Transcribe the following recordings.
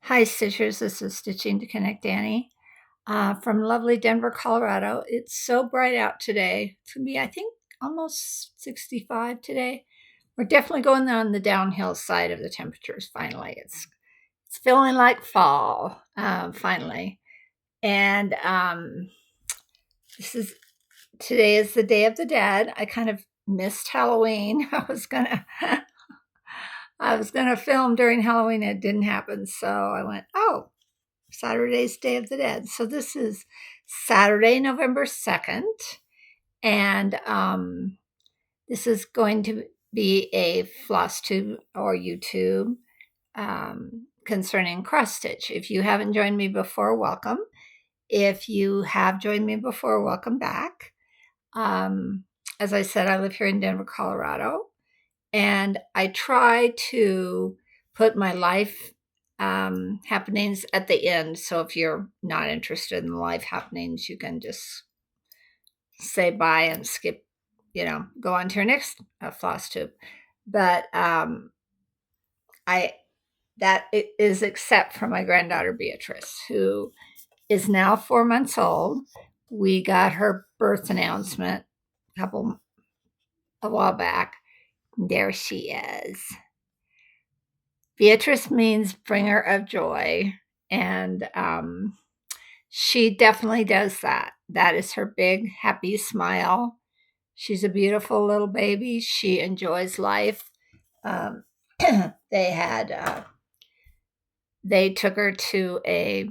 Hi, Stitchers. This is Stitching to Connect Annie from lovely Denver, Colorado. It's so bright out today. It's going to be, I think, almost 65 today. We're definitely going on the downhill side of the temperatures finally. It's feeling like fall finally. And this is today is the Day of the Dead. I kind of missed Halloween. I was gonna film during Halloween. It didn't happen, so I went, oh, Saturday's Day of the Dead. So this is Saturday, November 2nd. And this is going to be a floss tube or YouTube concerning cross stitch. If you haven't joined me before, welcome. If you have joined me before, welcome back. As I said, I live here in Denver, Colorado, and I try to put my life happenings at the end. So if you're not interested in the life happenings, you can just say bye and skip, go on to your next floss tube. But I that is except for my granddaughter Beatrice, who is now 4 months old. We got her birth announcement a while back. There she is. Beatrice means bringer of joy, and she definitely does that. That is her big, happy smile. She's a beautiful little baby. She enjoys life. Um, they had they took her to a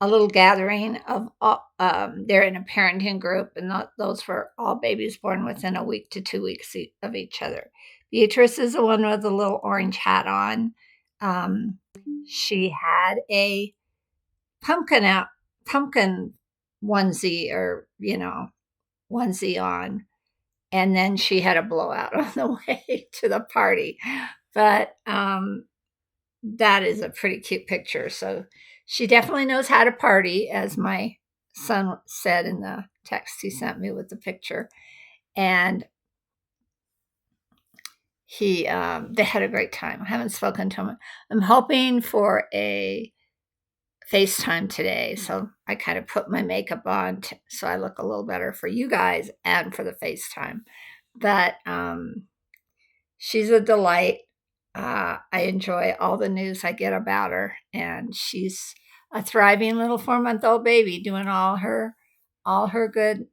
a little gathering of they're in a parenting group, and those were all babies born within a week to 2 weeks of each other. Beatrice is the one with the little orange hat on. She had a pumpkin onesie or onesie on, and then she had a blowout on the way to the party. But that is a pretty cute picture. So she definitely knows how to party, as my son said in the text he sent me with the picture. And they had a great time. I haven't spoken to him. I'm hoping for a FaceTime today. So I kind of put my makeup on so I look a little better for you guys and for the FaceTime. But she's a delight. I enjoy all the news I get about her, and she's a thriving little 4-month-old baby doing all her good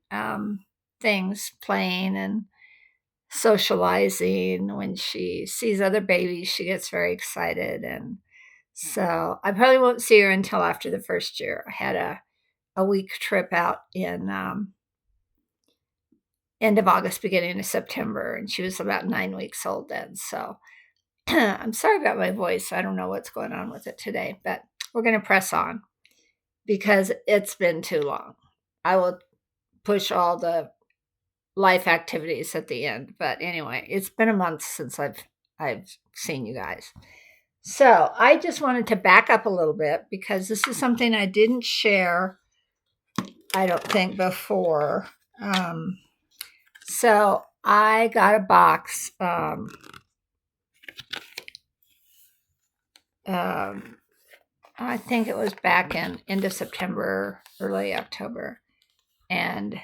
things, playing and socializing. When she sees other babies, she gets very excited, and so I probably won't see her until after the first year. I had a week trip out in end of August, beginning of September, and she was about 9 weeks old then. So I'm sorry about my voice. I don't know what's going on with it today, but we're going to press on because it's been too long. I will push all the life activities at the end. But anyway, it's been a month since I've seen you guys. So I just wanted to back up a little bit because this is something I didn't share, I don't think, before. So I got a box. I think it was back in end of September, early October, and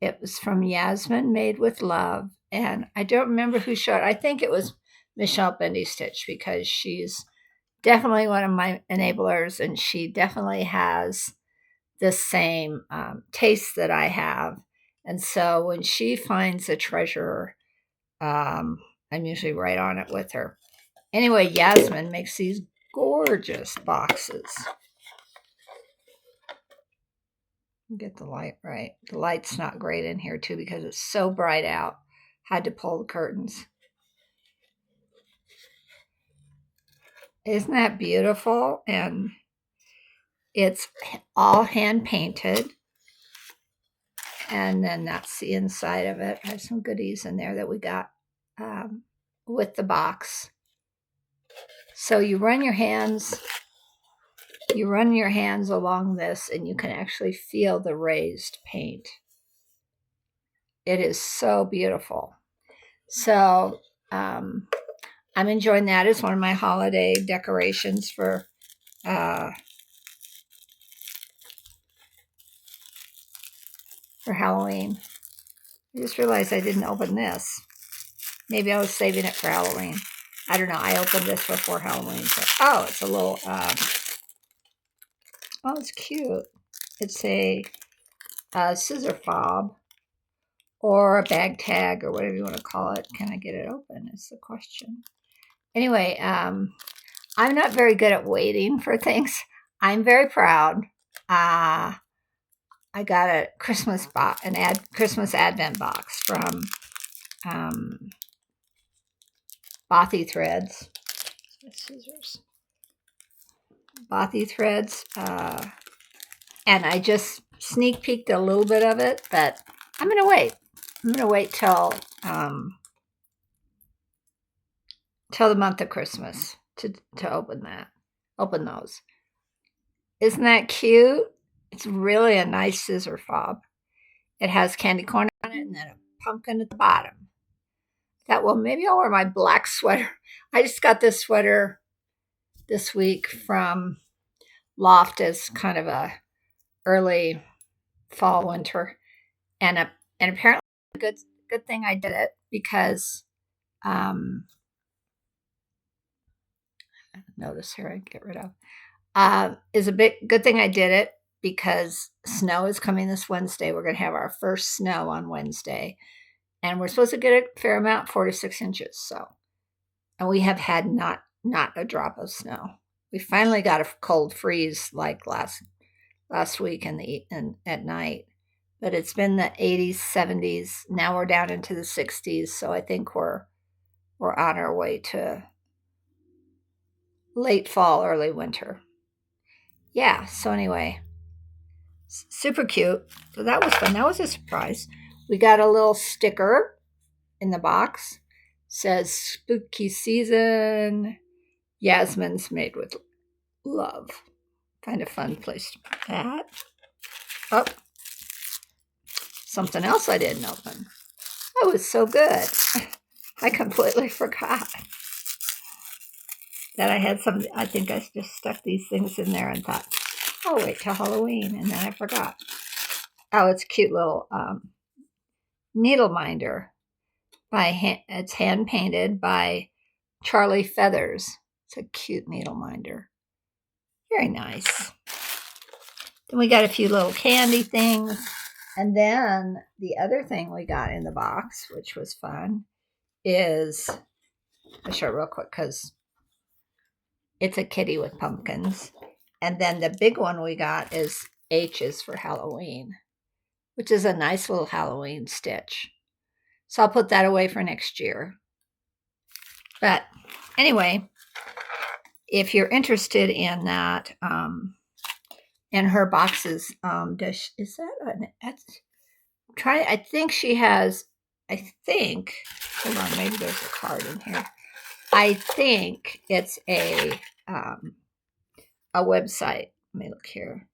it was from Yasmin, Made with Love. And I don't remember who showed. I think it was Michelle Bendy Stitch, because she's definitely one of my enablers, and she definitely has the same taste that I have. And so when she finds a treasure, I'm usually right on it with her. Anyway, Yasmin makes these gorgeous boxes. Get the light right. The light's not great in here too because it's so bright out. Had to pull the curtains. Isn't that beautiful? And it's all hand painted. And then that's the inside of it. I have some goodies in there that we got with the box. So you run your hands you run your hands along this and you can actually feel the raised paint. It is so beautiful. So I'm enjoying that as one of my holiday decorations for Halloween. I just realized I didn't open this. Maybe I was saving it for Halloween. I don't know. I opened this before Halloween. So, oh, it's a little, oh, it's cute. It's a scissor fob or a bag tag or whatever you want to call it. Can I get it open is the question. Anyway, I'm not very good at waiting for things. I'm very proud. I got a Christmas box, Christmas Advent box from Bothy Threads. Scissors. Bothy Threads. And I just sneak peeked a little bit of it, but I'm going to wait. I'm going to wait till the month of Christmas to open those. Isn't that cute? It's really a nice scissor fob. It has candy corn on it and then a pumpkin at the bottom. Well, maybe I'll wear my black sweater. I just got this sweater this week from Loft as kind of a early fall winter, and apparently good thing I did it because notice here I get rid of is a bit good thing I did it because snow is coming this Wednesday. We're going to have our first snow on Wednesday, and we're supposed to get a fair amount, 4 to 6 inches. So, and we have had not a drop of snow. We finally got a cold freeze like last week at night, but it's been the 80s, 70s. Now we're down into the 60s, so I think we're on our way to late fall, early winter. Yeah, so anyway, super cute. So that was fun. That was a surprise. We got a little sticker in the box. It says spooky season. Yasmin's made with love. Kind of fun place to put that. Oh, something else I didn't open. That was so good. I completely forgot that I had some. I think I just stuck these things in there and thought, oh, wait till Halloween. And then I forgot. Oh, it's a cute little needle minder. It's hand painted by Charlie Feathers. It's a cute needle minder. Very nice. Then we got a few little candy things. And then the other thing we got in the box, which was fun, is, I'll show it real quick because it's a kitty with pumpkins. And then the big one we got is H's for Halloween, which is a nice little Halloween stitch. So I'll put that away for next year. But anyway, if you're interested in that, in her boxes, is that an I think she has, hold on, maybe there's a card in here. I think it's a website. Let me look here.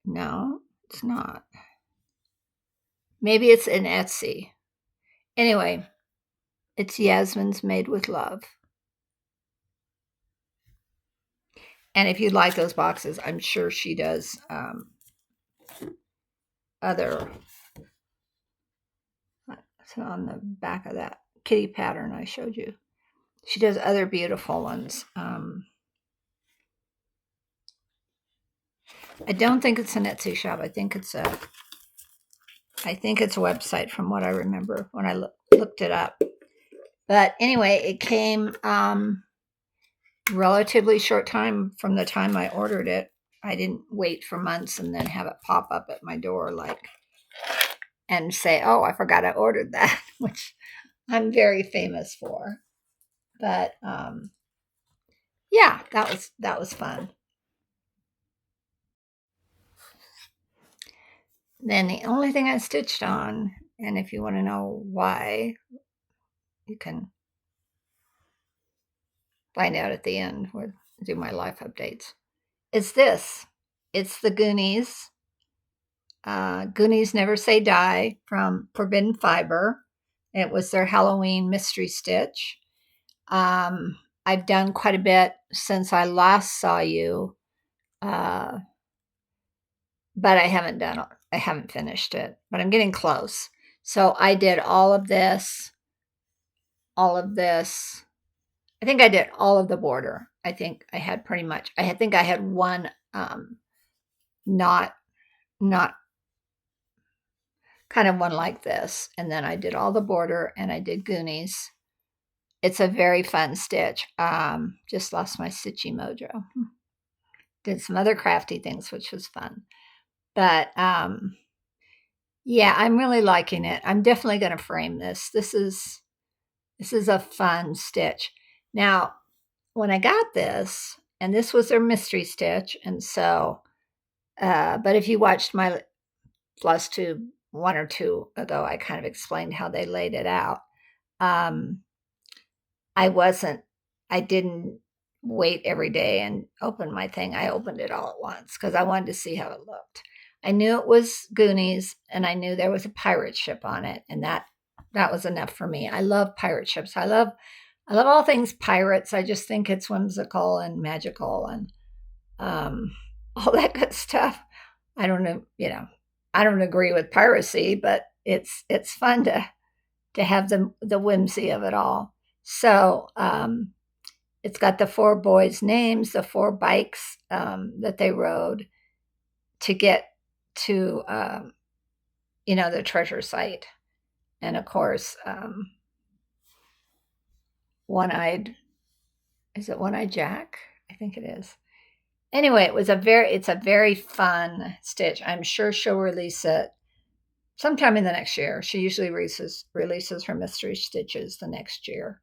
No, it's not. Maybe it's in Etsy. Anyway, it's Yasmin's Made with Love. And if you'd like those boxes, I'm sure she does other. It's on the back of that kitty pattern I showed you. She does other beautiful ones. I don't think it's an Etsy shop. I think it's a website from what I remember when I looked it up. But anyway, it came relatively short time from the time I ordered it. I didn't wait for months and then have it pop up at my door and say, oh, I forgot I ordered that, which I'm very famous for. But yeah, that was fun. Then the only thing I stitched on, and if you want to know why, you can find out at the end. We'll do my life updates. is this. It's the Goonies. Goonies Never Say Die from Forbidden Fiber. It was their Halloween mystery stitch. I've done quite a bit since I last saw you, uh, but I haven't finished it, but I'm getting close. So I did all of this. I think I did all of the border. I think I had pretty much. I think I had one not not kind of one like this, and then I did all the border, and I did Goonies. It's a very fun stitch. Just lost my stitchy mojo. Did some other crafty things, which was fun. But yeah, I'm really liking it. I'm definitely going to frame this. This is a fun stitch. Now, when I got this, and this was their mystery stitch, and so, but if you watched my Floss Tube 1 or 2 ago, I kind of explained how they laid it out. I didn't wait every day and open my thing. I opened it all at once because I wanted to see how it looked. I knew it was Goonies, and I knew there was a pirate ship on it, and that was enough for me. I love pirate ships. I love all things pirates. I just think it's whimsical and magical and all that good stuff. I don't know, I don't agree with piracy, but it's fun to have the whimsy of it all. So it's got the 4 boys' names, the 4 bikes that they rode to get to the treasure site, and of course, one-eyed. Is it One-Eyed Jack? I think it is. Anyway, it's a very fun stitch. I'm sure she'll release it sometime in the next year. She usually releases her mystery stitches the next year.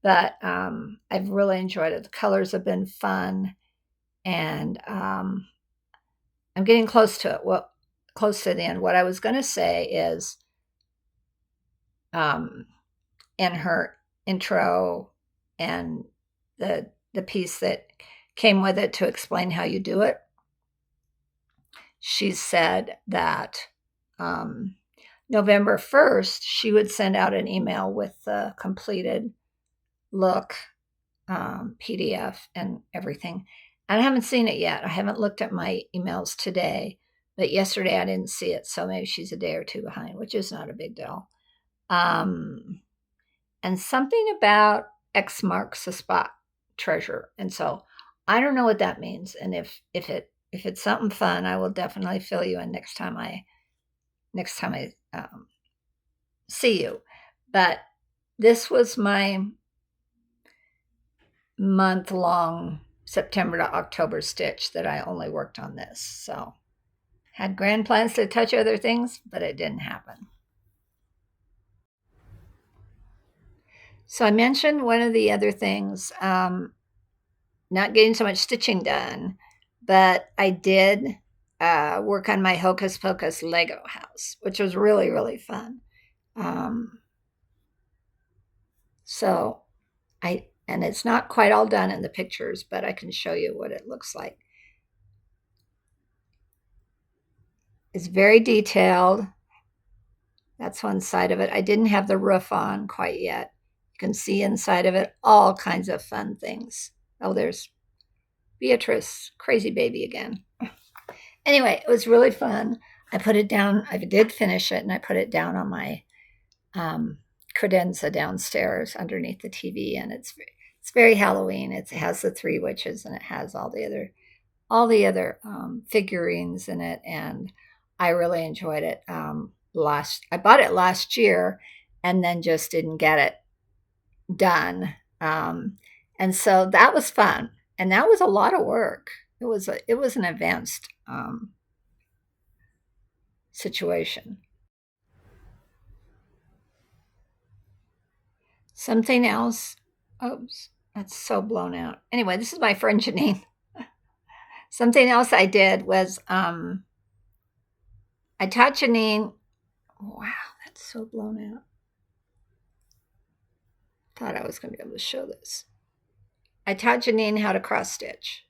But I've really enjoyed it. The colors have been fun, and I'm getting close to it. Well, close to the end. What I was going to say is, in her intro and the piece that came with it to explain how you do it, she said that November 1st, she would send out an email with the completed look, PDF and everything. And I haven't seen it yet. I haven't looked at my emails today, but yesterday I didn't see it. So maybe she's a day or 2 behind, which is not a big deal. And something about X marks the spot treasure. And so I don't know what that means. And if it's something fun, I will definitely fill you in next time I see you. But this was my month-long September to October stitch that I only worked on this. So had grand plans to touch other things, but it didn't happen. So I mentioned one of the other things, not getting so much stitching done, but I did work on my Hocus Pocus Lego house, which was really, really fun. So and it's not quite all done in the pictures, but I can show you what it looks like. It's very detailed. That's one side of it. I didn't have the roof on quite yet. You can see inside of it all kinds of fun things. Oh, there's Beatrice, crazy baby again. Anyway, it was really fun. I put it down. I did finish it, and I put it down on my credenza downstairs underneath the TV, and it's very Halloween. It has the 3 witches, and it has all the other figurines in it, and I really enjoyed it. I bought it last year, and then just didn't get it done, and so that was fun, and that was a lot of work. It was an advanced situation. Something else. Oops, that's so blown out. Anyway, this is my friend Janine. Something else I did was I taught Janine. Wow, that's so blown out. Thought I was going to be able to show this. I taught Janine how to cross stitch.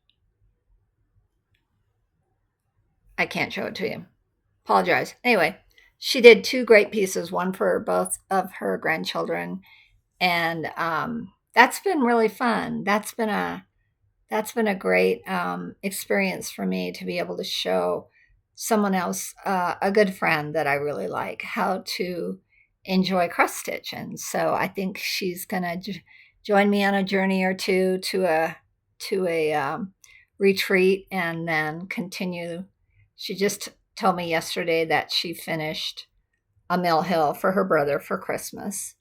I can't show it to you. Apologize. Anyway, she did 2 great pieces, one for both of her grandchildren, and that's been really fun. That's been a great experience for me to be able to show someone else, a good friend that I really like, how to enjoy cross stitch. And so I think she's gonna join me on a journey or two to a retreat, and then continue. She just told me yesterday that she finished a mill hill for her brother for Christmas,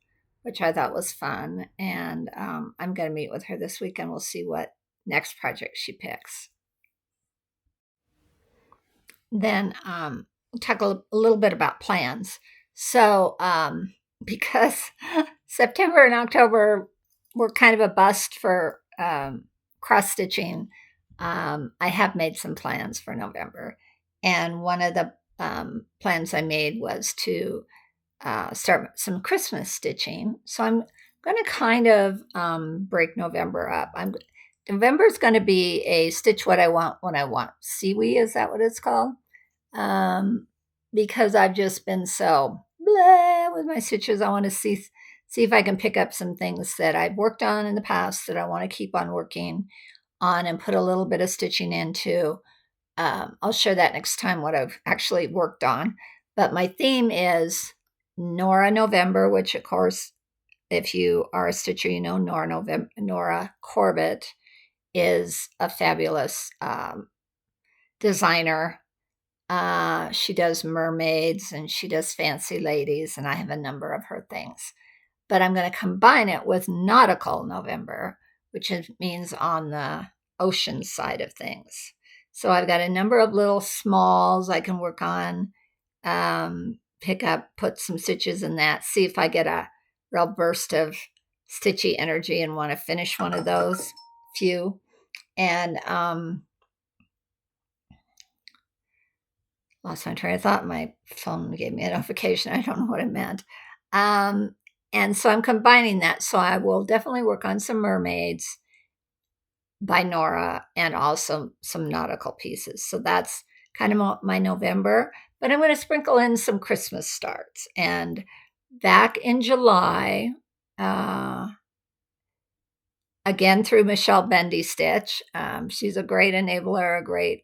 which I thought was fun. And I'm going to meet with her this week, and we'll see what next project she picks. Then talk a little bit about plans. So because September and October were kind of a bust for cross stitching, I have made some plans for November. And one of the plans I made was to start some Christmas stitching. So I'm going to kind of break November up. November's going to be a stitch what I want when I want. Seaweed, is that what it's called? Because I've just been so blah with my stitches. I want to see if I can pick up some things that I've worked on in the past that I want to keep on working on and put a little bit of stitching into. I'll share that next time what I've actually worked on. But my theme is Nora November, which of course, if you are a stitcher, you know Nora Corbett is a fabulous designer. She does mermaids and she does fancy ladies, and I have a number of her things. But I'm going to combine it with Nautical November, which means on the ocean side of things. So I've got a number of little smalls I can work on, pick up, put some stitches in that, see if I get a real burst of stitchy energy and want to finish one of those few. And lost my train of thought. My phone gave me a notification. I don't know what it meant. And so I'm combining that. So I will definitely work on some mermaids by Nora and also some nautical pieces. So that's kind of my November. But I'm going to sprinkle in some Christmas starts. And back in July, again through Michelle Bendy Stitch, she's a great enabler, a great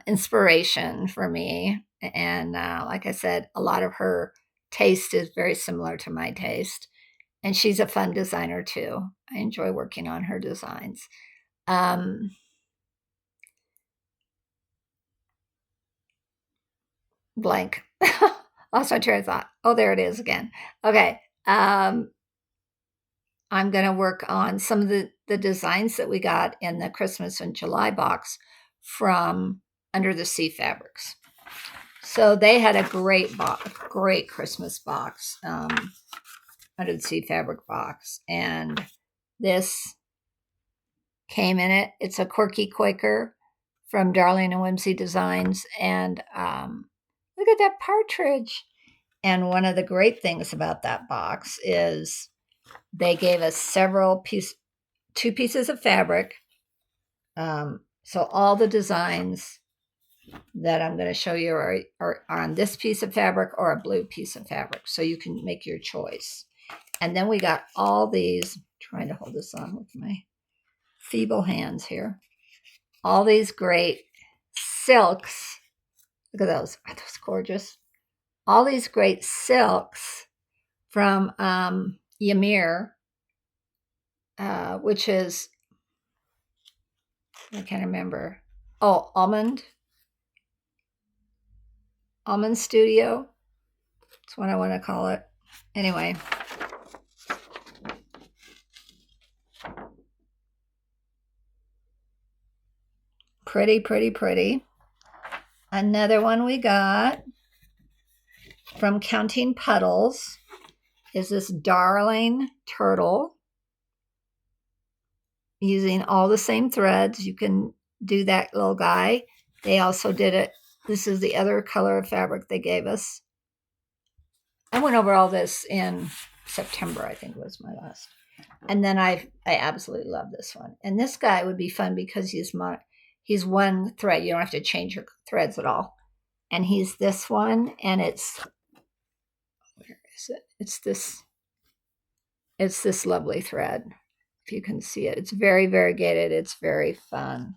inspiration for me. And like I said, a lot of her taste is very similar to my taste. And she's a fun designer too. I enjoy working on her designs. Blank. Lost my train of thought. Oh, there it is again. Okay. I'm going to work on some of the designs that we got in the Christmas and July box from Under the Sea Fabrics. So they had a great Christmas box, Under the Sea Fabric box. And this came in it. It's a quirky Quaker from Darling and Whimsy Designs. And look at that partridge. And one of the great things about that box is they gave us 2 pieces of fabric. So all the designs that I'm going to show you are on this piece of fabric or a blue piece of fabric. So you can make your choice. And then we got all these, trying to hold this on with my feeble hands here. All these great silks. Look at those. Are those gorgeous? All these great silks from Ymir, which is, I can't remember. Oh, Almond Studio. That's what I want to call it. Anyway. Pretty, pretty, pretty. Another one we got from Counting Puddles is this darling turtle using all the same threads. You can do that little guy. They also did it. This is the other color of fabric they gave us. I went over all this in September, I think was my last. And then I absolutely love this one. And this guy would be fun because He's one thread. You don't have to change your threads at all. And he's this one, and it's, where is it? It's this lovely thread. If you can see it, it's very variegated. It's very fun.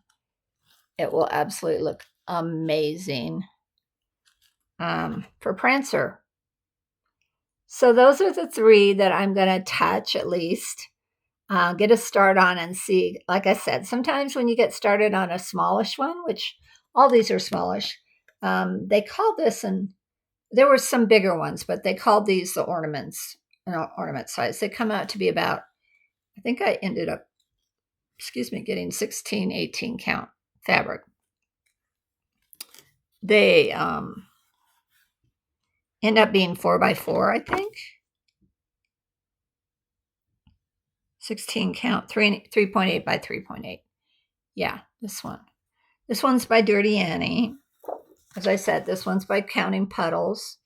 It will absolutely look amazing for Prancer. So those are the 3 that I'm going to touch at least. Get a start on and see. Like I said, sometimes when you get started on a smallish one, which all these are smallish, they call this, and there were some bigger ones, but they called these the ornaments, ornament size. They come out to be about, I think I ended up, getting 16, 18 count fabric. They end up being 4x4, I think. 16 count, 3.8 by 3.8. Yeah, this one. This one's by Dirty Annie. As I said, this one's by Counting Puddles.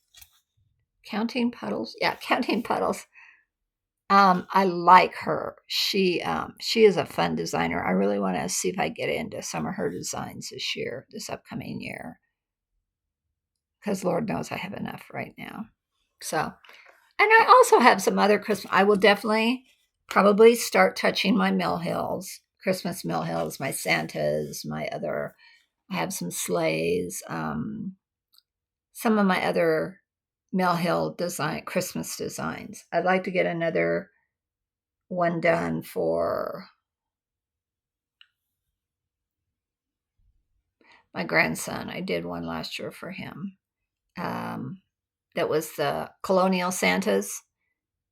Counting Puddles? Yeah, Counting Puddles. I like her. She is a fun designer. I really want to see if I get into some of her designs this upcoming year. Because Lord knows I have enough right now. So, and I also have some other Christmas. I will definitely probably start touching my Mill Hills, Christmas Mill Hills, my Santas, I have some sleighs, some of my other Mill Hill Christmas designs. I'd like to get another one done for my grandson. I did one last year for him. That was the Colonial Santas.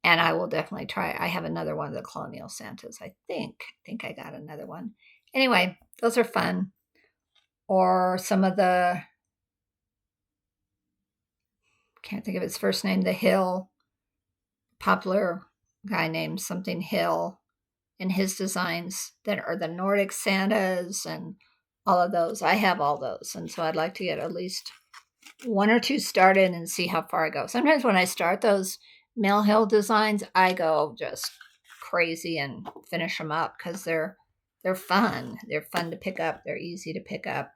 And I will definitely try. I have another one of the Colonial Santas. I think I got another one. Anyway, those are fun. Or some of the, can't think of his first name, the Hill, popular guy named something Hill, and his designs that are the Nordic Santas and all of those. I have all those. And so I'd like to get at least 1 or 2 started and see how far I go. Sometimes when I start those Mill Hill designs, I go just crazy and finish them up because they're fun. They're fun to pick up. They're easy to pick up.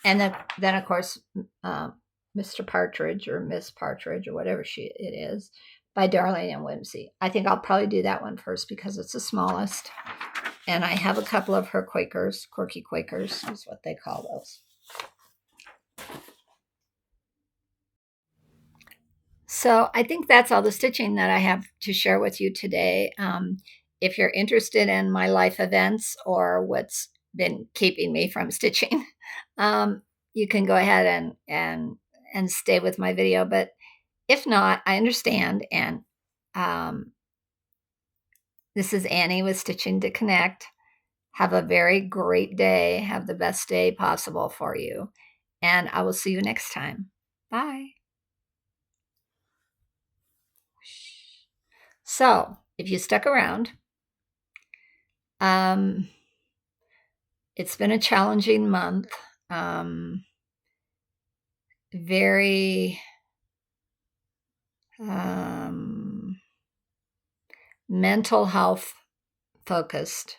And then of course, Mr. Partridge or Miss Partridge or whatever it is, by Darlene and Whimsy. I think I'll probably do that one first because it's the smallest. And I have a couple of her Quakers, quirky Quakers is what they call those. So I think that's all the stitching that I have to share with you today. If you're interested in my life events or what's been keeping me from stitching, you can go ahead and stay with my video. But if not, I understand. And this is Annie with Stitching to Connect. Have a very great day. Have the best day possible for you. And I will see you next time. Bye. So, if you stuck around, it's been a challenging month. Very mental health focused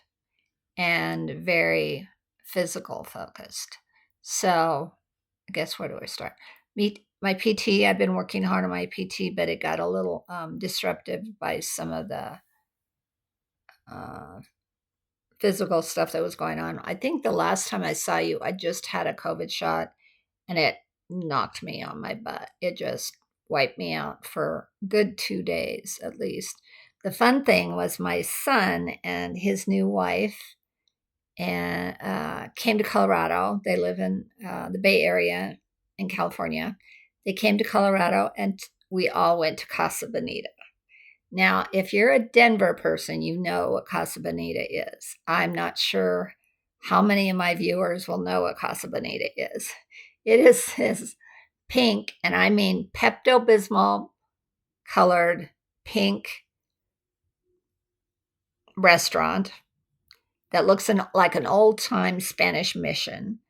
and very physical focused. So, I guess where do I start? My PT, I've been working hard on my PT, but it got a little disruptive by some of the physical stuff that was going on. I think the last time I saw you, I just had a COVID shot and it knocked me on my butt. It just wiped me out for a good 2 days at least. The fun thing was my son and his new wife and came to Colorado. They live in the Bay Area in California. They came to Colorado and we all went to Casa Bonita. Now, if you're a Denver person, you know what Casa Bonita is. I'm not sure how many of my viewers will know what Casa Bonita is. It is this pink, and I mean Pepto-Bismol colored pink restaurant that looks like an old-time Spanish mission.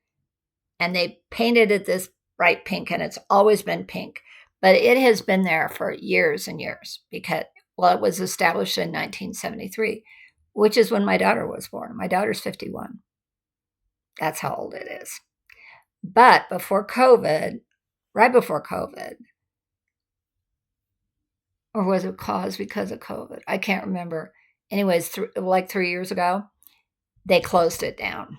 And they painted it this bright pink, and it's always been pink. But it has been there for years and years because, well, it was established in 1973, which is when my daughter was born. My daughter's 51. That's how old it is. But before COVID, right before COVID, or was it caused because of COVID? I can't remember. Anyways, like 3 years ago, they closed it down.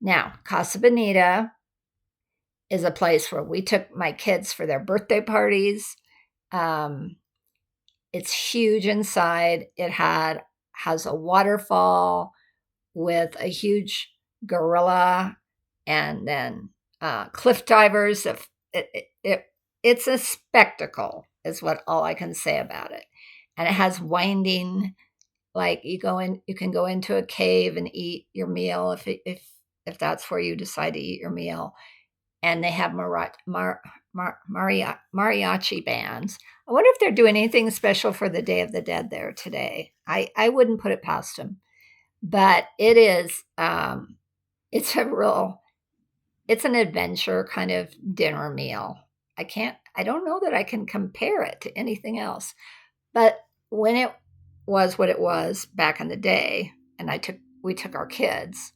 Now, Casa Bonita is a place where we took my kids for their birthday parties. Um, it's huge inside. Has a waterfall with a huge gorilla, and then cliff divers. It's a spectacle, is what all I can say about it. And it has winding, like you can go into a cave and eat your meal if that's where you decide to eat your meal. And they have mariachi bands. I wonder if they're doing anything special for the Day of the Dead there today. I wouldn't put it past them, but it is it's it's an adventure kind of dinner meal. I don't know that I can compare it to anything else. But when it was what it was back in the day, and we took our kids,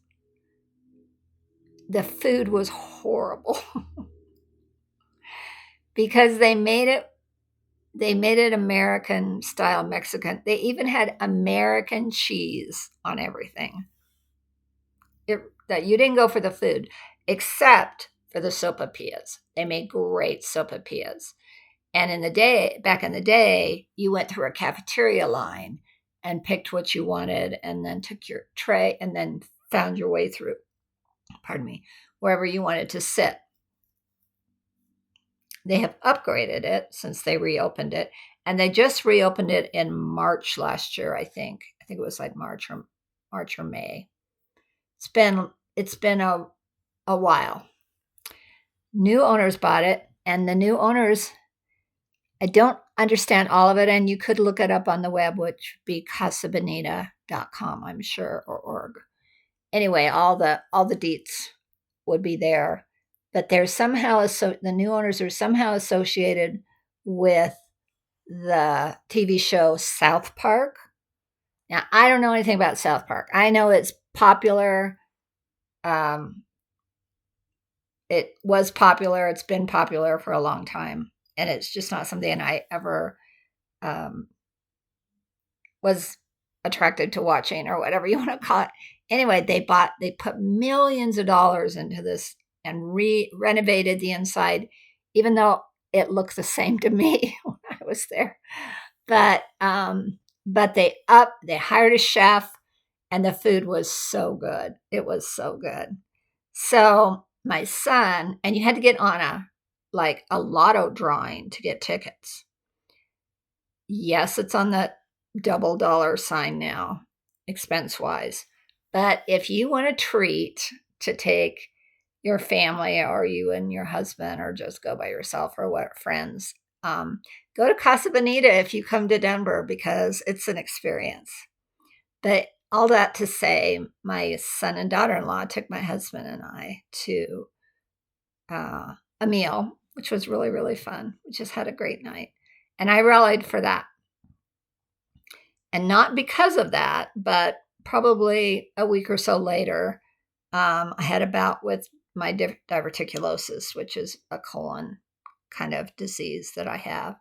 the food was horrible because they made it American style Mexican. They even had American cheese on everything. That you didn't go for the food, except for the sopapillas. They made great sopapillas. And back in the day, you went through a cafeteria line and picked what you wanted and then took your tray and then found your way through, pardon me, wherever you wanted to sit. They have upgraded it since they reopened it. And they just reopened it in March last year, I think. I think it was like March or May. It's been a while. New owners bought it, and the new owners, I don't understand all of it, and you could look it up on the web, which would be casabonita.com, I'm sure, or org. Anyway, all the deets would be there, but they're somehow the new owners are somehow associated with the TV show South Park. Now, I don't know anything about South Park. I know it's popular. It was popular. It's been popular for a long time, and it's just not something I ever was attracted to watching, or whatever you want to call it. Anyway, they put millions of dollars into this and renovated the inside, even though it looked the same to me when I was there. But they hired a chef, and the food was so good. It was so good. So my son, and you had to get on a lotto drawing to get tickets. Yes, it's on the double dollar sign now, expense wise. But if you want a treat to take your family, or you and your husband, or just go by yourself, or what, friends, go to Casa Bonita if you come to Denver, because it's an experience. But all that to say, my son and daughter-in-law took my husband and I to a meal, which was really, really fun. We just had a great night. And I rallied for that. And not because of that, but probably a week or so later, I had a bout with my diverticulosis, which is a colon kind of disease that I have.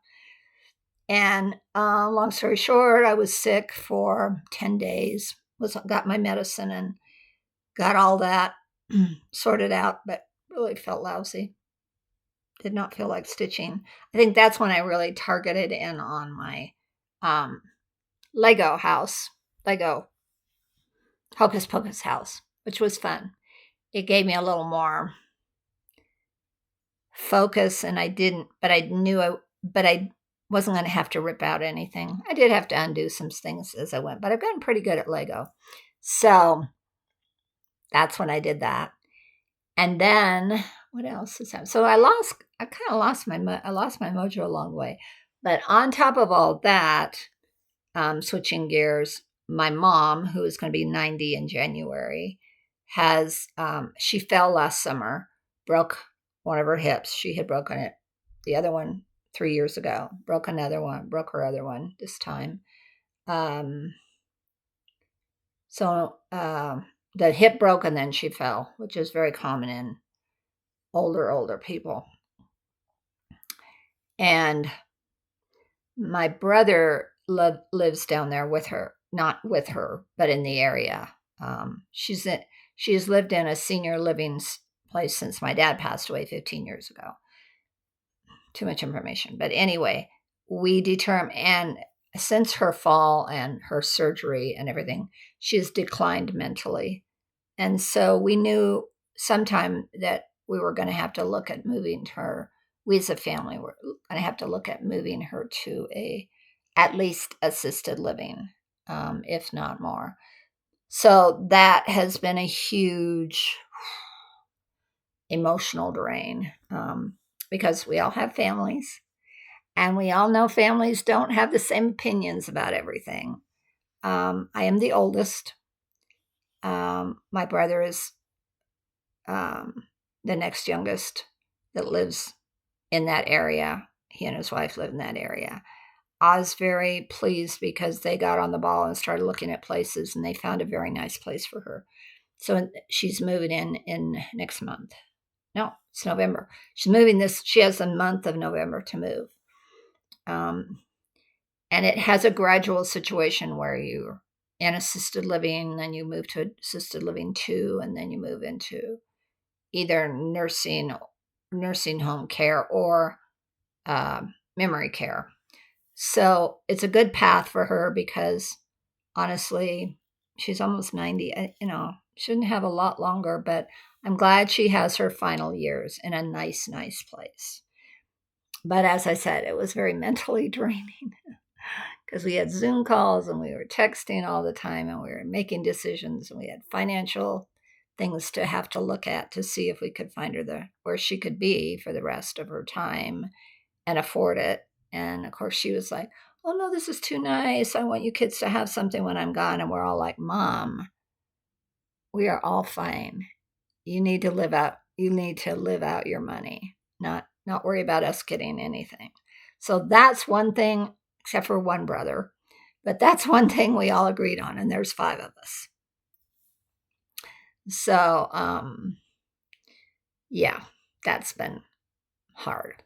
And long story short, I was sick for 10 days, got my medicine and got all that sorted out, but really felt lousy. Did not feel like stitching. I think that's when I really targeted in on my Lego Hocus Pocus house, which was fun. It gave me a little more focus, and I wasn't going to have to rip out anything. I did have to undo some things as I went, but I've gotten pretty good at Lego. So that's when I did that. And then what else is happening? So I kind of lost my mojo along the way. But on top of all that, switching gears, my mom, who is going to be 90 in January, she fell last summer, broke one of her hips. She had broken it, the other one 3 years ago, broke her other one this time. So the hip broke and then she fell, which is very common in older people. And my brother lives down there with her, not with her, but in the area. She has lived in a senior living place since my dad passed away 15 years ago. Too much information. But anyway, we determined, and since her fall and her surgery and everything, she's declined mentally. And so we knew sometime that we were going to have to look at moving her. We as a family were going to have to look at moving her to at least assisted living, if not more. So that has been a huge emotional drain, because we all have families, and we all know families don't have the same opinions about everything. I am the oldest. My brother is the next youngest that lives in that area. He and his wife live in that area. I was very pleased because they got on the ball and started looking at places, and they found a very nice place for her. So she's moving in next month. No, it's November. She's moving she has a month of November to move. And it has a gradual situation where you're in assisted living, then you move to assisted living 2, and then you move into either nursing home care or memory care. So it's a good path for her because honestly, she's almost 90. Shouldn't have a lot longer, but I'm glad she has her final years in a nice place. But as I said, it was very mentally draining because we had Zoom calls and we were texting all the time and we were making decisions and we had financial things to have to look at to see if we could find her where she could be for the rest of her time and afford it. And of course she was like, oh no, this is too nice. I want you kids to have something when I'm gone. And we're all like, Mom, we are all fine. You need to live out your money, not worry about us getting anything. So that's one thing, except for one brother, but that's one thing we all agreed on, and there's 5 of us. So, yeah, that's been hard.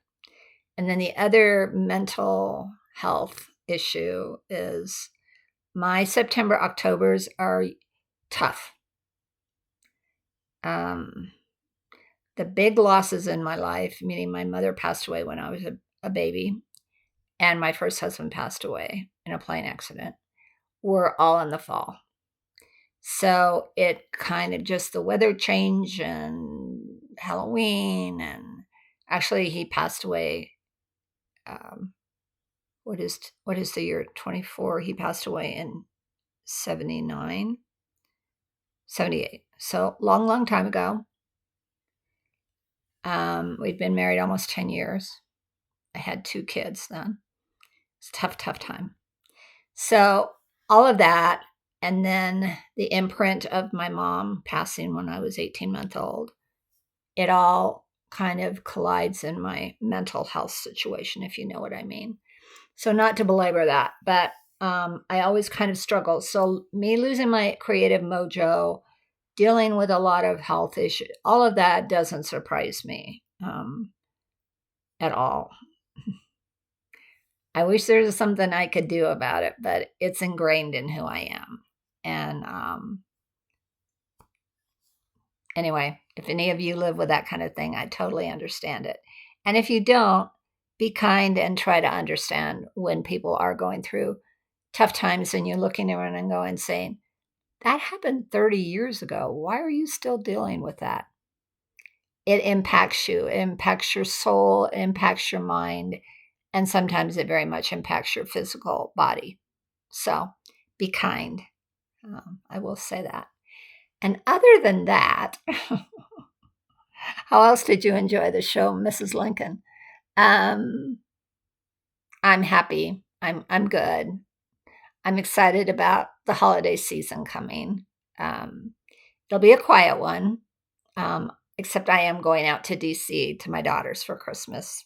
And then the other mental health issue is my September, Octobers are tough. The big losses in my life, meaning my mother passed away when I was a baby, and my first husband passed away in a plane accident, were all in the fall. So it kind of just the weather change and Halloween, and actually he passed away. What is the year 24? He passed away in 79, 78. So long time ago. We'd been married almost 10 years. I had 2 kids then. It's a tough time. So all of that, and then the imprint of my mom passing when I was 18 months old, it all kind of collides in my mental health situation, if you know what I mean. So not to belabor that, but I always kind of struggle. So me losing my creative mojo, dealing with a lot of health issues, all of that doesn't surprise me at all. I wish there was something I could do about it, but it's ingrained in who I am. And anyway, if any of you live with that kind of thing, I totally understand it. And if you don't, be kind and try to understand when people are going through tough times and you're looking around and going, saying, that happened 30 years ago. Why are you still dealing with that? It impacts you. It impacts your soul. It impacts your mind. And sometimes it very much impacts your physical body. So be kind. I will say that. And other than that, how else did you enjoy the show, Mrs. Lincoln? I'm happy. I'm good. I'm excited about the holiday season coming. It'll be a quiet one, except I am going out to DC to my daughter's for Christmas,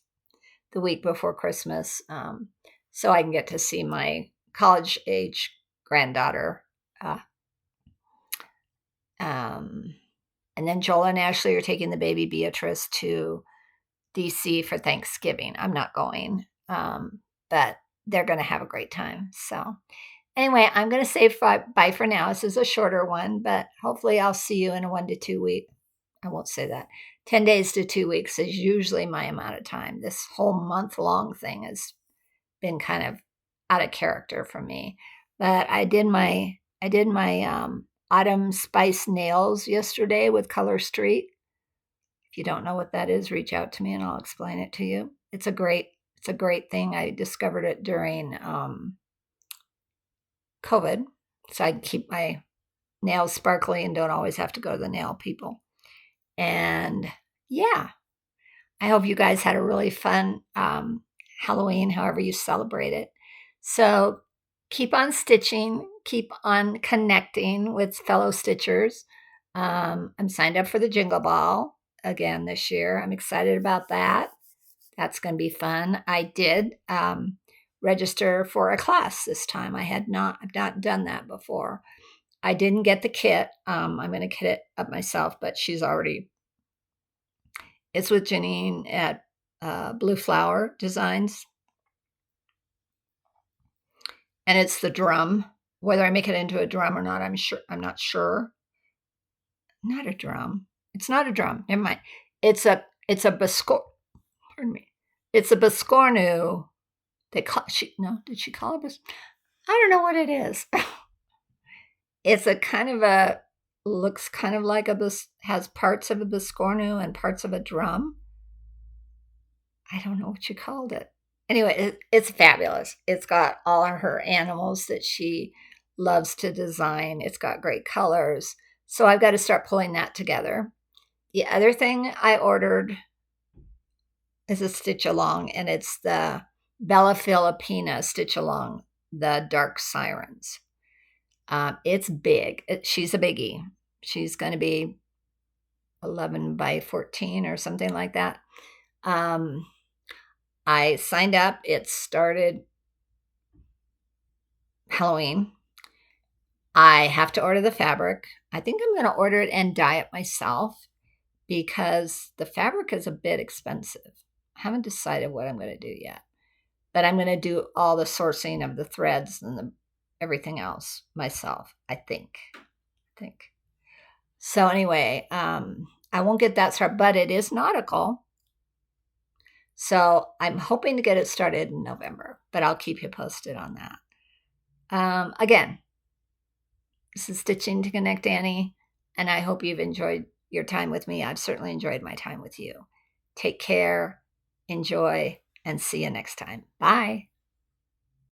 the week before Christmas, so I can get to see my college-age granddaughter And then Joel and Ashley are taking the baby Beatrice to DC for Thanksgiving. I'm not going, but they're going to have a great time. So, anyway, I'm going to say bye for now. This is a shorter one, but hopefully I'll see you in a 1 to 2 week. I won't say that. 10 days to 2 weeks is usually my amount of time. This whole month-long thing has been kind of out of character for me. But I did my autumn spice nails yesterday with Color Street. If you don't know what that is, reach out to me and I'll explain it to you. It's a great thing. I discovered it during COVID, so I keep my nails sparkly and don't always have to go to the nail people. And yeah, I hope you guys had a really fun Halloween, however you celebrate it. So keep on stitching, keep on connecting with fellow stitchers. I'm signed up for the Jingle Ball again this year. I'm excited about that. That's going to be fun. I did register for a class this time. I've not done that before. I didn't get the kit. I'm going to kit it up myself, but it's with Janine at Blue Flower Designs. And it's the drum. Whether I make it into a drum or not, I'm not sure. Not a drum. It's not a drum. Never mind. It's a pardon me. It's a biscornu. Did she call it I don't know what it is. It's a kind of looks kind of like has parts of a biscornu and parts of a drum. I don't know what you called it. Anyway, it's fabulous. It's got all of her animals that she loves to design. It's got great colors. So I've got to start pulling that together. The other thing I ordered is a stitch along, and it's the Bella Filipina stitch along, the Dark Sirens. It's big. She's a biggie. She's going to be 11 by 14 or something like that. I signed up. It started Halloween. I have to order the fabric. I think I'm going to order it and dye it myself because the fabric is a bit expensive. I haven't decided what I'm going to do yet, but I'm going to do all the sourcing of the threads and everything else myself, I think. So anyway, I won't get that started, but it is nautical. So I'm hoping to get it started in November, but I'll keep you posted on that. Again, this is Stitching to Connect Annie, and I hope you've enjoyed your time with me. I've certainly enjoyed my time with you. Take care, enjoy, and see you next time. Bye.